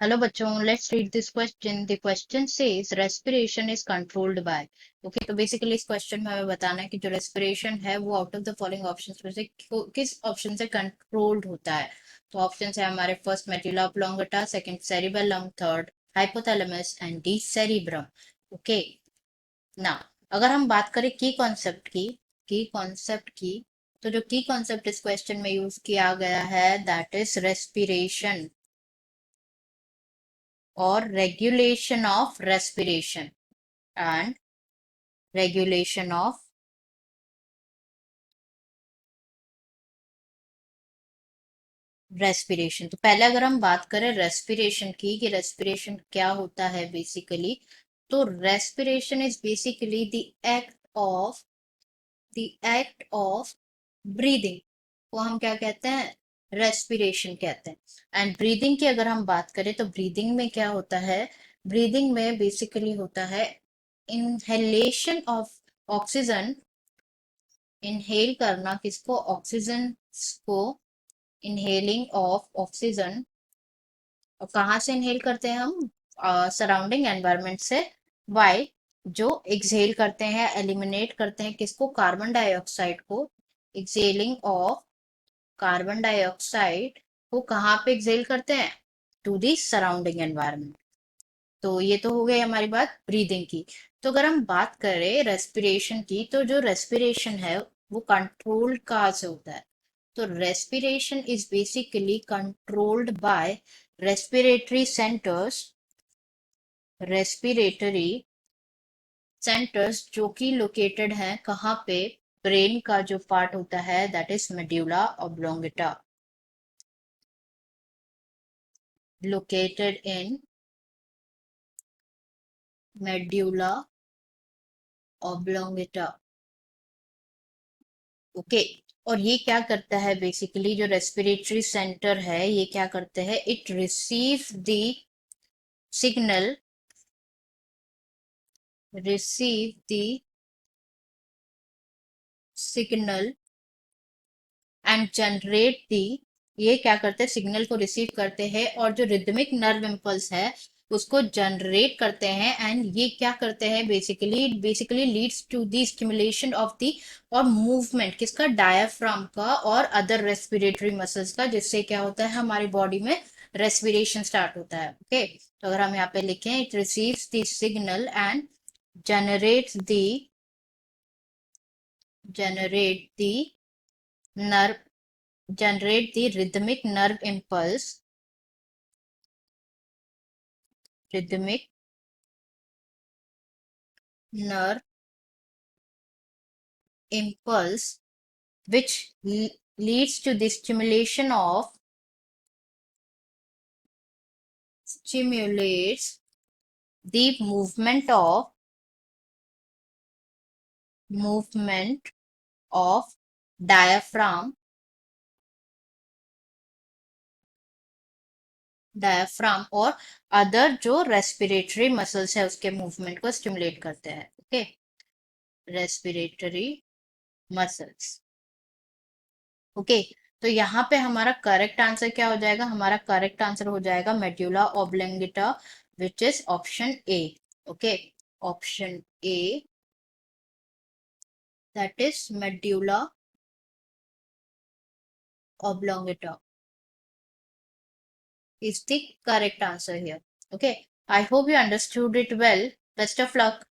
Hello बच्चों, let's read this question. The question says respiration is controlled by. Okay, तो basically इस question में हमें बताना है कि जो respiration है वो out of the following options में से किस option से controlled होता है. तो options है हमारे first medulla oblongata, second cerebellum, third hypothalamus and D cerebrum. Okay, now अगर हम बात करें की concept की तो जो की concept इस question में use किया गया है that is respiration or regulation of respiration and regulation of respiration. तो पहले अगर हम बात करें रेस्पिरेशन की कि रेस्पिरेशन क्या होता है बेसिकली, तो respiration is basically the act of breathing को हम क्या कहते हैं, रेस्पिरेशन कहते हैं. एंड ब्रीदिंग की अगर हम बात करें तो ब्रीदिंग में क्या होता है, ब्रीदिंग में बेसिकली होता है इनहेलेशन ऑफ ऑक्सीजन. इनहेल करना किसको, ऑक्सीजन को, इनहेलिंग ऑफ ऑक्सीजन. और कहाँ से इनहेल करते हैं हम, सराउंडिंग एनवायरनमेंट से. वाई, जो एक्सहेल करते हैं, एलिमिनेट करते हैं किसको, कार्बन डाइऑक्साइड को. एक्सहेलिंग ऑफ कार्बन डाइऑक्साइड को कहाँ पे एक्सहेल करते हैं, टू दी सराउंडिंग एनवायरनमेंट. तो ये तो हो गई हमारी बात ब्रीदिंग की. तो अगर हम बात करें रेस्पिरेशन की, तो जो रेस्पिरेशन है वो कंट्रोल्ड कहाँ से होता है. तो respiration is basically controlled by respiratory centers. respiratory centers जो कि located हैं कहाँ पे, ब्रेन का जो पार्ट होता है that is medulla oblongata, located in medulla oblongata. Okay. और ये क्या करता है बेसिकली, जो रेस्पिरेटरी सेंटर है ये क्या करते हैं, it receive the signal, receive the signal and generate the. ये क्या करते हैं, सिग्नल को रिसीव करते हैं और जो रिदमिक नर्व इम्पल्स है उसको जनरेट करते हैं. एंड ये क्या करते हैं basically leads to the stimulation of the और मूवमेंट किसका, डायाफ्राम का और अदर रेस्पिरेटरी मसल्स का, जिससे क्या होता है हमारी बॉडी में रेस्पिरेशन स्टार्ट होता है. ओके, तो अगर हम यहाँ पे लिखें, it receives the signal and generates the generate the nerve generate the rhythmic nerve impulse which leads to the stimulates the movement of diaphragm और अदर जो रेस्पिरेटरी मसल्स है उसके मूवमेंट को स्टिमुलेट करते हैं. Okay, respiratory muscles. ओके, तो यहाँ पे हमारा करेक्ट आंसर क्या हो जाएगा, हमारा करेक्ट आंसर हो जाएगा medulla oblongata which is option A. Okay, option A, that is medulla oblongata is the correct answer here. Okay, I hope you understood it well. Best of luck.